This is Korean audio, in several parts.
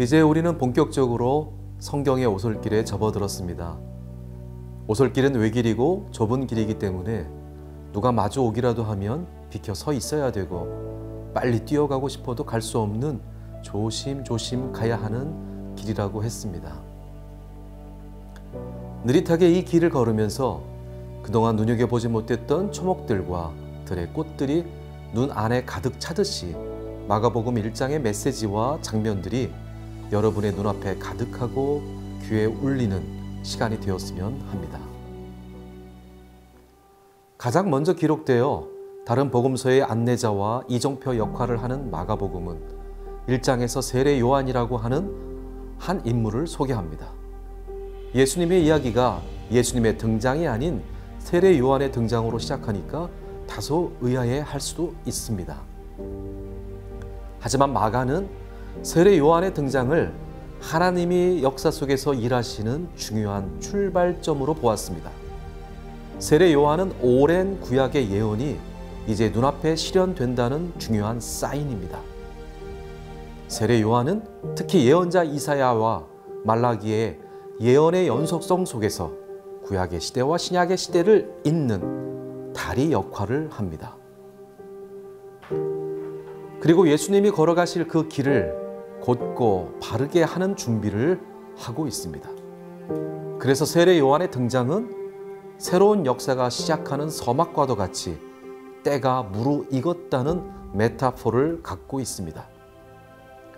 이제 우리는 본격적으로 성경의 오솔길에 접어들었습니다. 오솔길은 외길이고 좁은 길이기 때문에 누가 마주 오기라도 하면 비켜 서 있어야 되고 빨리 뛰어가고 싶어도 갈 수 없는 조심조심 가야 하는 길이라고 했습니다. 느릿하게 이 길을 걸으면서 그동안 눈여겨보지 못했던 초목들과 들의 꽃들이 눈 안에 가득 차듯이 마가복음 1장의 메시지와 장면들이 여러분의 눈앞에 가득하고 귀에 울리는 시간이 되었으면 합니다. 가장 먼저 기록되어 다른 복음서의 안내자와 이정표 역할을 하는 마가복음은 1장에서 세례 요한이라고 하는 한 인물을 소개합니다. 예수님의 이야기가 예수님의 등장이 아닌 세례 요한의 등장으로 시작하니까 다소 의아해 할 수도 있습니다. 하지만 마가는 세례 요한의 등장을 하나님이 역사 속에서 일하시는 중요한 출발점으로 보았습니다. 세례 요한은 오랜 구약의 예언이 이제 눈앞에 실현된다는 중요한 사인입니다. 세례 요한은 특히 예언자 이사야와 말라기의 예언의 연속성 속에서 구약의 시대와 신약의 시대를 잇는 다리 역할을 합니다. 그리고 예수님이 걸어가실 그 길을 곧고 바르게 하는 준비를 하고 있습니다. 그래서 세례 요한의 등장은 새로운 역사가 시작하는 서막과도 같이 때가 무르익었다는 메타포를 갖고 있습니다.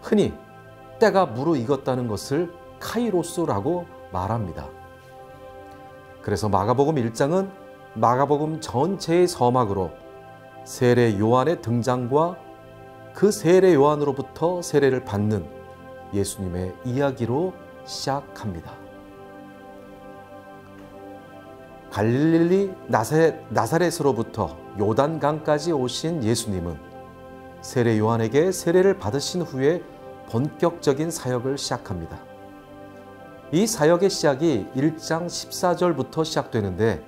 흔히 때가 무르익었다는 것을 카이로스라고 말합니다. 그래서 마가복음 1장은 마가복음 전체의 서막으로 세례 요한의 등장과 그 세례 요한으로부터 세례를 받는 예수님의 이야기로 시작합니다. 갈릴리 나사렛으로부터 요단강까지 오신 예수님은 세례 요한에게 세례를 받으신 후에 본격적인 사역을 시작합니다. 이 사역의 시작이 1장 14절부터 시작되는데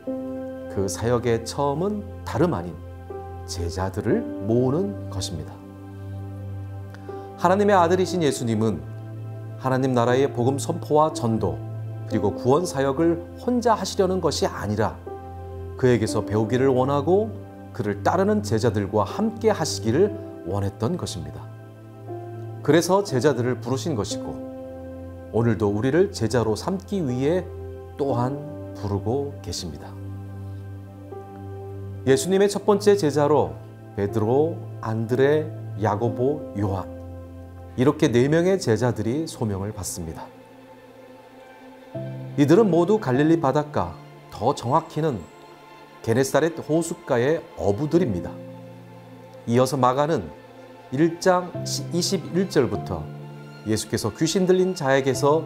그 사역의 처음은 다름 아닌 제자들을 모으는 것입니다. 하나님의 아들이신 예수님은 하나님 나라의 복음 선포와 전도 그리고 구원 사역을 혼자 하시려는 것이 아니라 그에게서 배우기를 원하고 그를 따르는 제자들과 함께 하시기를 원했던 것입니다. 그래서 제자들을 부르신 것이고 오늘도 우리를 제자로 삼기 위해 또한 부르고 계십니다. 예수님의 첫 번째 제자로 베드로, 안드레, 야고보, 요한 이렇게 4명의 제자들이 소명을 받습니다. 이들은 모두 갈릴리 바닷가, 더 정확히는 게네사렛 호숫가의 어부들입니다. 이어서 마가는 1장 21절부터 예수께서 귀신 들린 자에게서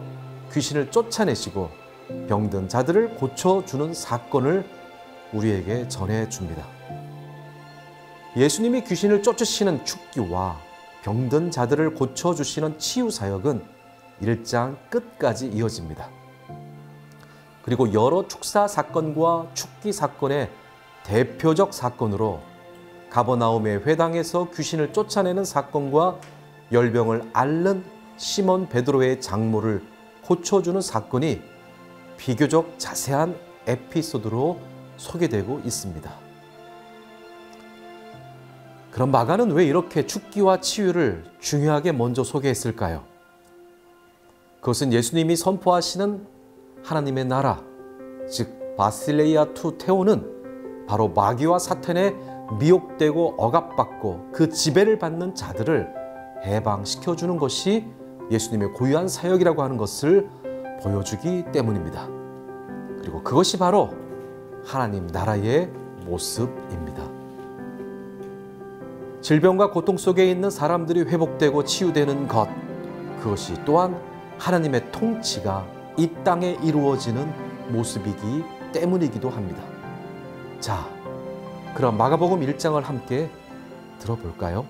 귀신을 쫓아내시고 병든 자들을 고쳐주는 사건을 우리에게 전해줍니다. 예수님이 귀신을 쫓으시는 축기와 병든 자들을 고쳐주시는 치유사역은 1장 끝까지 이어집니다. 그리고 여러 축사 사건과 축기 사건의 대표적 사건으로 가버나움의 회당에서 귀신을 쫓아내는 사건과 열병을 앓는 시몬 베드로의 장모를 고쳐주는 사건이 비교적 자세한 에피소드로 소개되고 있습니다. 그럼 마가는 왜 이렇게 축기와 치유를 중요하게 먼저 소개했을까요? 그것은 예수님이 선포하시는 하나님의 나라, 즉 바실레이아 투 테오는 바로 마귀와 사탄에 미혹되고 억압받고 그 지배를 받는 자들을 해방시켜주는 것이 예수님의 고유한 사역이라고 하는 것을 보여주기 때문입니다. 그리고 그것이 바로 하나님 나라의 모습입니다. 질병과 고통 속에 있는 사람들이 회복되고 치유되는 것, 그것이 또한 하나님의 통치가 이 땅에 이루어지는 모습이기 때문이기도 합니다. 자, 그럼 마가복음 1장을 함께 들어볼까요?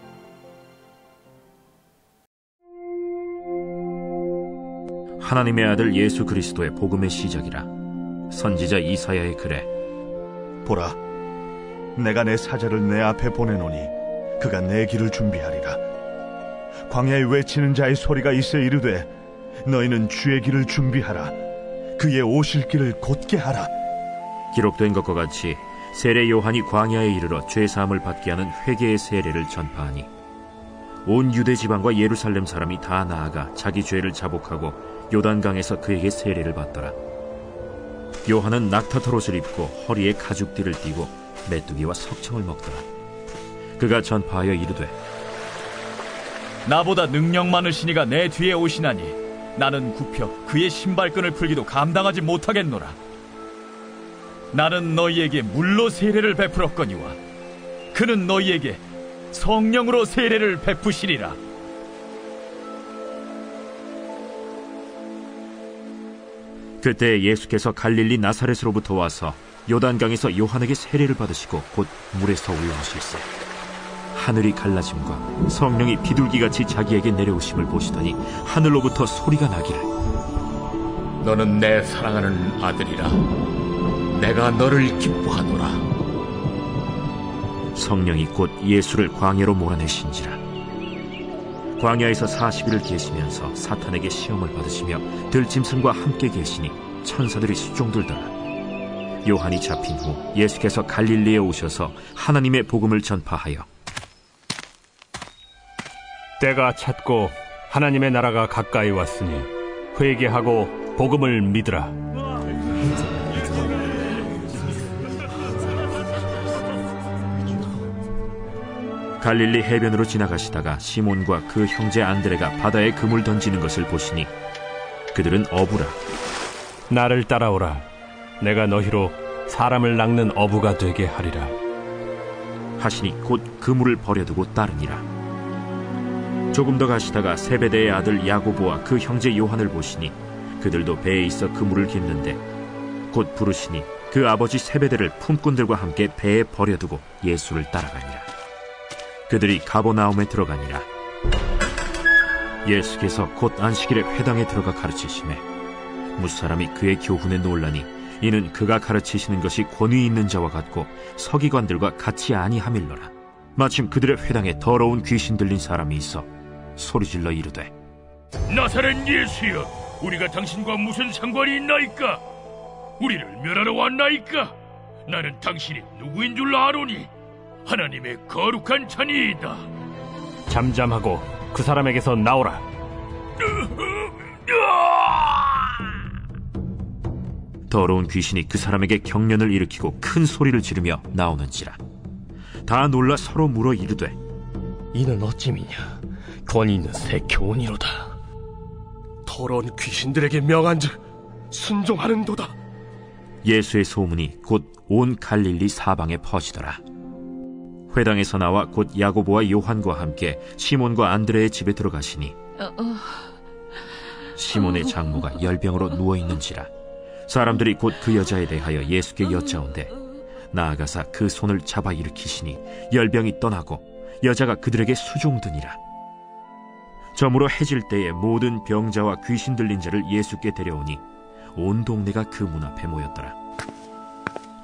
하나님의 아들 예수 그리스도의 복음의 시작이라. 선지자 이사야의 글에 보라, 내가 내 사자를 내 앞에 보내노니 그가 내 길을 준비하리라. 광야에 외치는 자의 소리가 있어 이르되 너희는 주의 길을 준비하라. 그의 오실 길을 곧게 하라. 기록된 것과 같이 세례 요한이 광야에 이르러 죄사함을 받게 하는 회개의 세례를 전파하니 온 유대 지방과 예루살렘 사람이 다 나아가 자기 죄를 자복하고 요단강에서 그에게 세례를 받더라. 요한은 낙타털옷을 입고 허리에 가죽띠를 띠고 메뚜기와 석청을 먹더라. 그가 전파하여 이르되 나보다 능력 많으신 이가 내 뒤에 오시나니 나는 굽혀 그의 신발끈을 풀기도 감당하지 못하겠노라. 나는 너희에게 물로 세례를 베풀었거니와 그는 너희에게 성령으로 세례를 베푸시리라. 그때 예수께서 갈릴리 나사렛으로부터 와서 요단강에서 요한에게 세례를 받으시고 곧 물에서 올라오실세 하늘이 갈라짐과 성령이 비둘기같이 자기에게 내려오심을 보시더니 하늘로부터 소리가 나기를 너는 내 사랑하는 아들이라. 내가 너를 기뻐하노라. 성령이 곧 예수를 광야로 몰아내신지라. 광야에서 40일을 계시면서 사탄에게 시험을 받으시며 들짐승과 함께 계시니 천사들이 수종들더라. 요한이 잡힌 후 예수께서 갈릴리에 오셔서 하나님의 복음을 전파하여 때가 찼고 하나님의 나라가 가까이 왔으니 회개하고 복음을 믿으라. 갈릴리 해변으로 지나가시다가 시몬과 그 형제 안드레가 바다에 그물 던지는 것을 보시니 그들은 어부라. 나를 따라오라. 내가 너희로 사람을 낚는 어부가 되게 하리라 하시니 곧 그물을 버려두고 따르니라. 조금 더 가시다가 세베대의 아들 야고보와 그 형제 요한을 보시니 그들도 배에 있어 그물을 깁는데 곧 부르시니 그 아버지 세베대를 품꾼들과 함께 배에 버려두고 예수를 따라가니라. 그들이 가버나움에 들어가니라. 예수께서 곧 안식일에 회당에 들어가 가르치시매 무사람이 그의 교훈에 놀라니 이는 그가 가르치시는 것이 권위 있는 자와 같고 서기관들과 같이 아니함일러라. 마침 그들의 회당에 더러운 귀신 들린 사람이 있어 소리질러 이르되 나사렛 예수여, 우리가 당신과 무슨 상관이 있나이까? 우리를 멸하러 왔나이까? 나는 당신이 누구인 줄 아노니 하나님의 거룩한 자니이다. 잠잠하고 그 사람에게서 나오라. 더러운 귀신이 그 사람에게 경련을 일으키고 큰 소리를 지르며 나오는지라. 다 놀라 서로 물어 이르되 이는 어찌미냐? 권위 있는 새 교훈이로다. 더러운 귀신들에게 명한즉 순종하는도다. 예수의 소문이 곧 온 갈릴리 사방에 퍼지더라. 회당에서 나와 곧 야고보와 요한과 함께 시몬과 안드레의 집에 들어가시니 시몬의 장모가 열병으로 누워있는지라. 사람들이 곧 그 여자에 대하여 예수께 여짜온대 나아가사 그 손을 잡아 일으키시니 열병이 떠나고 여자가 그들에게 수종드니라. 저물어 해질 때에 모든 병자와 귀신 들린 자를 예수께 데려오니 온 동네가 그 문 앞에 모였더라.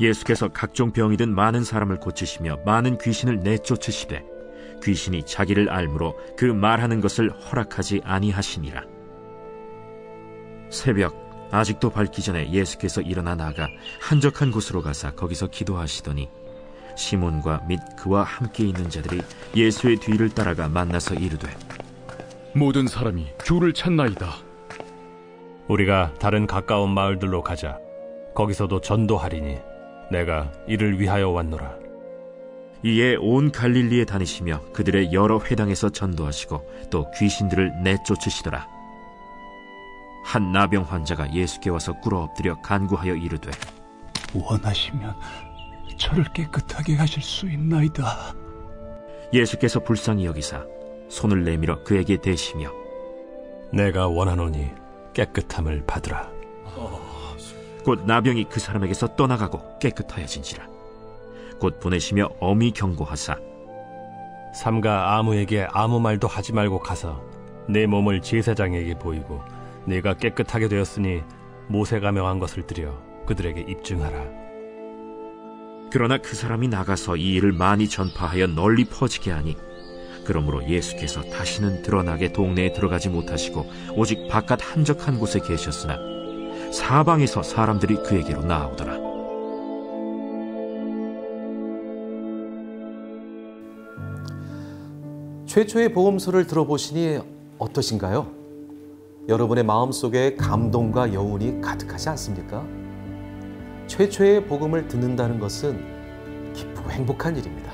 예수께서 각종 병이 든 많은 사람을 고치시며 많은 귀신을 내쫓으시되 귀신이 자기를 알므로 그 말하는 것을 허락하지 아니하시니라. 새벽 아직도 밝기 전에 예수께서 일어나 나가 한적한 곳으로 가사 거기서 기도하시더니 시몬과 및 그와 함께 있는 자들이 예수의 뒤를 따라가 만나서 이르되 모든 사람이 주를 찾나이다. 우리가 다른 가까운 마을들로 가자. 거기서도 전도하리니 내가 이를 위하여 왔노라. 이에 온 갈릴리에 다니시며 그들의 여러 회당에서 전도하시고 또 귀신들을 내쫓으시더라. 한 나병 환자가 예수께 와서 꿇어 엎드려 간구하여 이르되 원하시면 저를 깨끗하게 하실 수 있나이다. 예수께서 불쌍히 여기사 손을 내밀어 그에게 대시며 내가 원하노니 깨끗함을 받으라. 곧 나병이 그 사람에게서 떠나가고 깨끗하여진지라. 곧 보내시며 엄히 경고하사 삼가 아무에게 아무 말도 하지 말고 가서 내 몸을 제사장에게 보이고 네가 깨끗하게 되었으니 모세가 명한 것을 드려 그들에게 입증하라. 그러나 그 사람이 나가서 이 일을 많이 전파하여 널리 퍼지게 하니 그러므로 예수께서 다시는 드러나게 동네에 들어가지 못하시고 오직 바깥 한적한 곳에 계셨으나 사방에서 사람들이 그에게로 나아오더라. 최초의 복음서를 들어보시니 어떠신가요? 여러분의 마음속에 감동과 여운이 가득하지 않습니까? 최초의 복음을 듣는다는 것은 기쁘고 행복한 일입니다.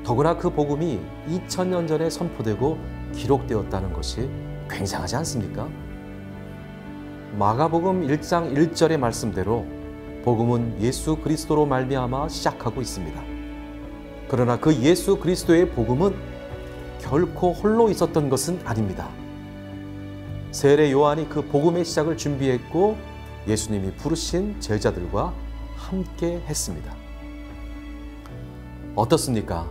더구나 그 복음이 2000년 전에 선포되고 기록되었다는 것이 굉장하지 않습니까? 마가복음 1장 1절의 말씀대로 복음은 예수 그리스도로 말미암아 시작하고 있습니다. 그러나 그 예수 그리스도의 복음은 결코 홀로 있었던 것은 아닙니다. 세례 요한이 그 복음의 시작을 준비했고 예수님이 부르신 제자들과 함께 했습니다. 어떻습니까?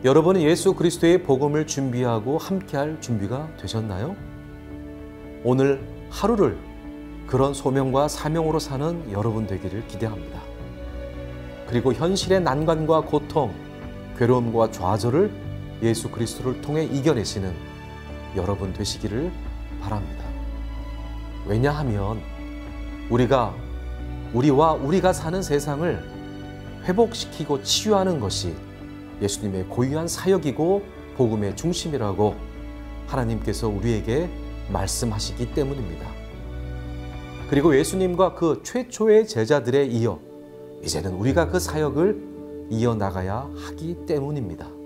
여러분은 예수 그리스도의 복음을 준비하고 함께할 준비가 되셨나요? 오늘 하루를 그런 소명과 사명으로 사는 여러분 되기를 기대합니다. 그리고 현실의 난관과 고통, 괴로움과 좌절을 예수 그리스도를 통해 이겨내시는 여러분 되시기를 바랍니다. 왜냐하면 우리가 사는 세상을 회복시키고 치유하는 것이 예수님의 고유한 사역이고 복음의 중심이라고 하나님께서 우리에게 말씀하시기 때문입니다. 그리고 예수님과 그 최초의 제자들에 이어 이제는 우리가 그 사역을 이어나가야 하기 때문입니다.